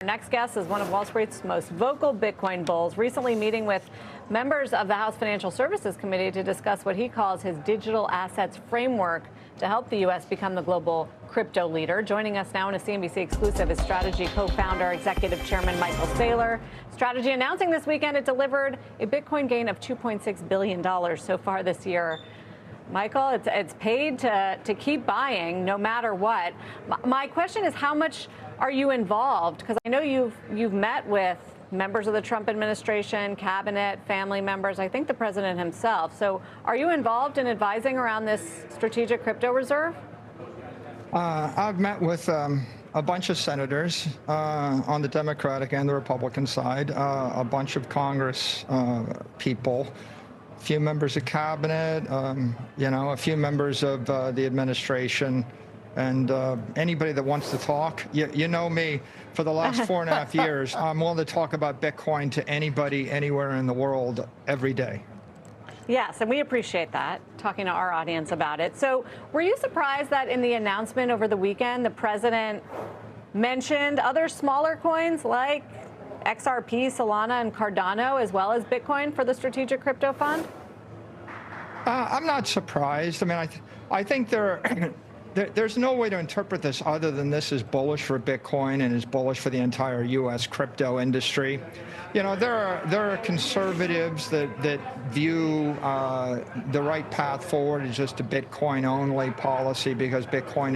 Our next guest is one of Wall Street's most vocal Bitcoin bulls, recently meeting with members of the House Financial Services Committee to discuss what he calls his digital assets framework to help the U.S. become the global crypto leader. Joining us now in a CNBC exclusive is Strategy co-founder, executive chairman Michael Saylor. Strategy announcing this weekend it delivered a Bitcoin gain of $2.6 billion so far this year. Michael, it's paid to keep buying no matter what. My question is, how much are you involved? Because I know you've met with members of the Trump administration, cabinet, family members, I think the president himself. So are you involved in advising around this strategic crypto reserve? I've met with a bunch of senators on the Democratic and the Republican side, a bunch of Congress people, a few members of cabinet, a few members of the administration, and anybody that wants to talk. You know me, for the last 4.5 years, I'm willing to talk about Bitcoin to anybody, anywhere in the world, every day. Yes, and we appreciate that, talking to our audience about it. So were you surprised that in the announcement over the weekend, the president mentioned other smaller coins like XRP, Solana, and Cardano, as well as Bitcoin for the strategic crypto fund? I'm not surprised. I mean, I think there's no way to interpret this other than this is bullish for Bitcoin and is bullish for the entire U.S. crypto industry. You know, there are conservatives that view the right path forward is just a Bitcoin-only policy because Bitcoin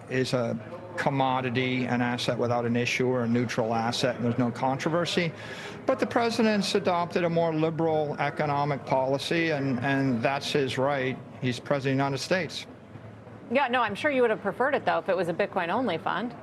is a commodity, an asset without an issuer, a neutral asset, and there's no controversy. But the president's adopted a more liberal economic policy, and that's his right. He's president of the United States. Yeah, no, I'm sure you would have preferred it, though, if it was a Bitcoin-only fund.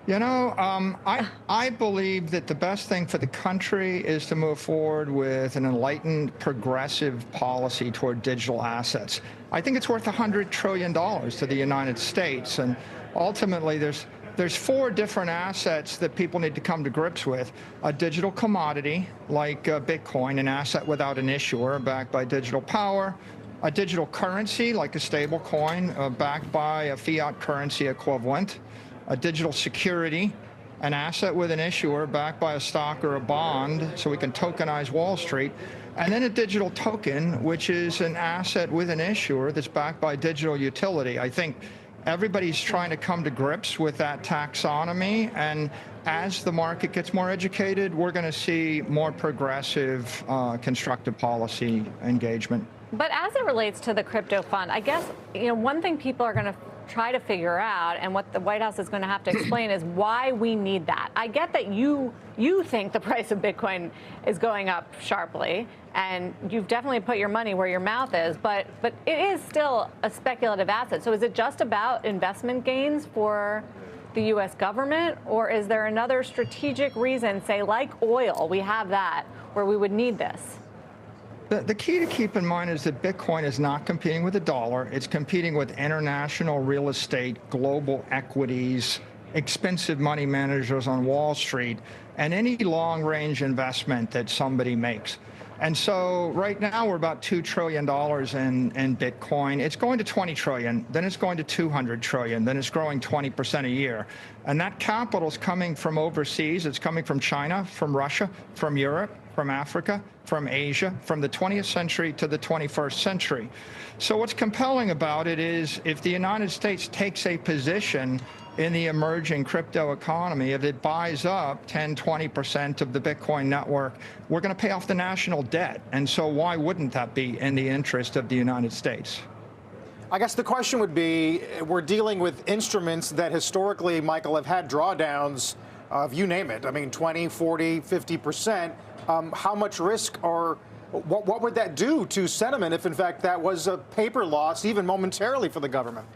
You know, I believe that the best thing for the country is to move forward with an enlightened, progressive policy toward digital assets. I think it's worth $100 trillion to the United States, and ultimately there's 4 different assets that people need to come to grips with. A digital commodity, like Bitcoin, an asset without an issuer, backed by digital power. A digital currency, like a stable coin, backed by a fiat currency equivalent. A digital security, an asset with an issuer backed by a stock or a bond, so we can tokenize Wall Street. And then a digital token, which is an asset with an issuer that's backed by digital utility. I think everybody's trying to come to grips with that taxonomy, and as the market gets more educated, we're going to see more progressive, constructive policy engagement. But as it relates to the crypto fund, I guess, one thing people are going to try to figure out, and what the White House is going to have to explain, is why we need that. I get that you think the price of Bitcoin is going up sharply, and you've definitely put your money where your mouth is, but it is still a speculative asset. So is it just about investment gains for the U.S. government, or is there another strategic reason, say like oil, we have that, where we would need this? The key to keep in mind is that Bitcoin is not competing with the dollar. It's competing with international real estate, global equities, expensive money managers on Wall Street, and any long-range investment that somebody makes. And so right now we're about $2 trillion in Bitcoin. It's going to 20 trillion, then it's going to 200 trillion, then it's growing 20% a year. And that capital is coming from overseas. It's coming from China, from Russia, from Europe, from Africa, from Asia, from the 20th century to the 21st century. So what's compelling about it is if the United States takes a position in the emerging crypto economy, if it buys up 10, 20% of the Bitcoin network, we're going to pay off the national debt. And so why wouldn't that be in the interest of the United States? I guess the question would be, we're dealing with instruments that historically, Michael, have had drawdowns of, you name it, I mean, 20, 40, 50%. How much risk, or what would that do to sentiment if, in fact, that was a paper loss, even momentarily, for the government?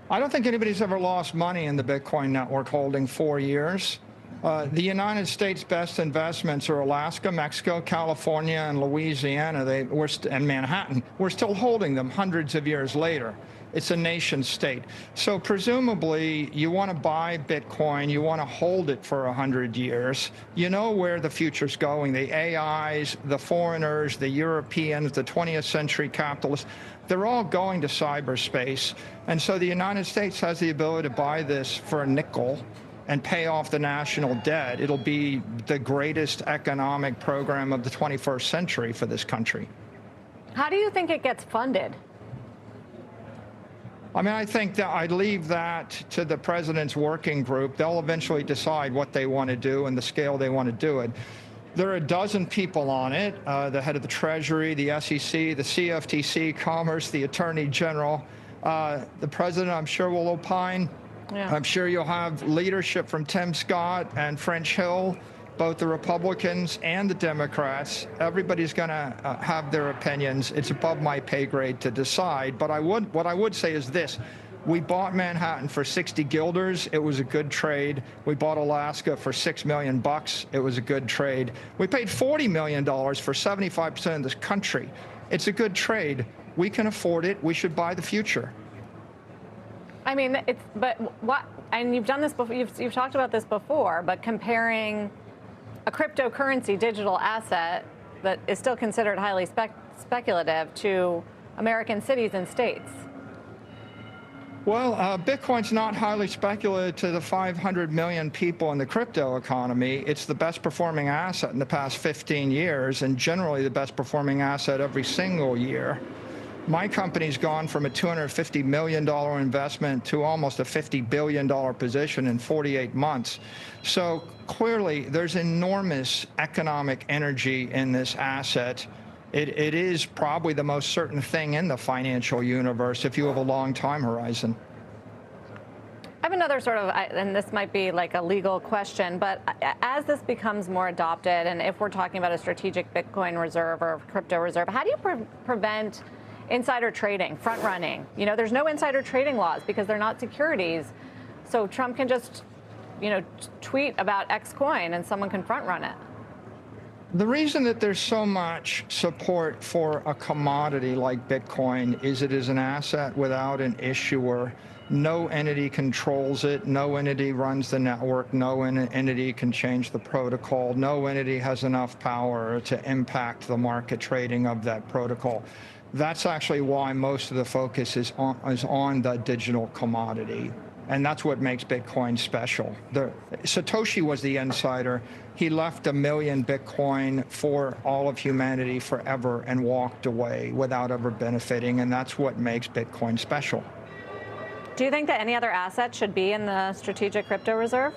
I don't think anybody's ever lost money in the Bitcoin network holding 4 years. The United States' best investments are Alaska, Mexico, California, and Louisiana, and Manhattan. We're still holding them hundreds of years later. It's a nation state. So presumably, you want to buy Bitcoin, you want to hold it for 100 years. You know where the future's going. The AIs, the foreigners, the Europeans, the 20th century capitalists, they're all going to cyberspace. And so the United States has the ability to buy this for a nickel and pay off the national debt. It'll be the greatest economic program of the 21st century for this country. How do you think it gets funded? I mean, I think that I'd leave that to the president's working group. They'll eventually decide what they want to do and the scale they want to do it. There are a dozen people on it, the head of the Treasury, the SEC, the CFTC, Commerce, the Attorney General. The president, I'm sure, will opine. Yeah. I'm sure you'll have leadership from Tim Scott and French Hill, both the Republicans and the Democrats. Everybody's going to have their opinions. It's above my pay grade to decide. But what I would say is this. We bought Manhattan for 60 guilders. It was a good trade. We bought Alaska for $6 million. It was a good trade. We paid $40 million for 75% of this country. It's a good trade. We can afford it. We should buy the future. I mean, but what? And you've done this before. You've talked about this before. But comparing a cryptocurrency digital asset that is still considered highly speculative to American cities and states. Well, Bitcoin's not highly speculative to the 500 million people in the crypto economy. It's the best performing asset in the past 15 years, and generally the best performing asset every single year. My company's gone from a $250 million investment to almost a $50 billion position in 48 months. So clearly, there's enormous economic energy in this asset. It is probably the most certain thing in the financial universe if you have a long time horizon. I have another sort of, and this might be like a legal question, but as this becomes more adopted, and if we're talking about a strategic Bitcoin reserve or crypto reserve, how do you prevent insider trading, front running? You know, there's no insider trading laws because they're not securities. So Trump can just, you know, tweet about X coin and someone can front run it. The reason that there's so much support for a commodity like Bitcoin is it is an asset without an issuer. No entity controls it. No entity runs the network. No entity can change the protocol. No entity has enough power to impact the market trading of that protocol. That's actually why most of the focus is on the digital commodity. And that's what makes Bitcoin special. Satoshi was the insider. He left 1 million Bitcoin for all of humanity forever and walked away without ever benefiting. And that's what makes Bitcoin special. Do you think that any other asset should be in the strategic crypto reserve?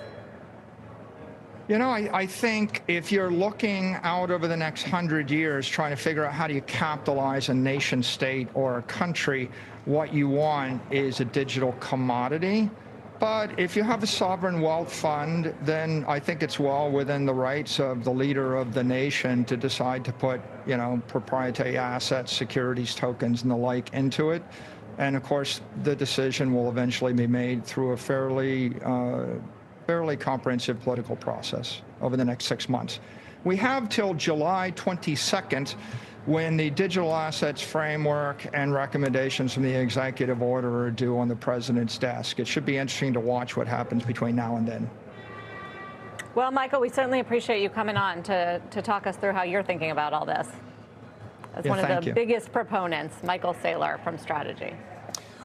You know, I think if you're looking out over the next 100 years, trying to figure out how do you capitalize a nation state or a country, what you want is a digital commodity. But if you have a sovereign wealth fund, then I think it's well within the rights of the leader of the nation to decide to put, you know, proprietary assets, securities, tokens, and the like into it. And of course, the decision will eventually be made through a fairly comprehensive political process over the next 6 months. We have till July 22nd when the digital assets framework and recommendations from the executive order are due on the president's desk. It should be interesting to watch what happens between now and then. Well, Michael, we certainly appreciate you coming on to talk us through how you're thinking about all this. As one of the biggest proponents, Michael Saylor from Strategy.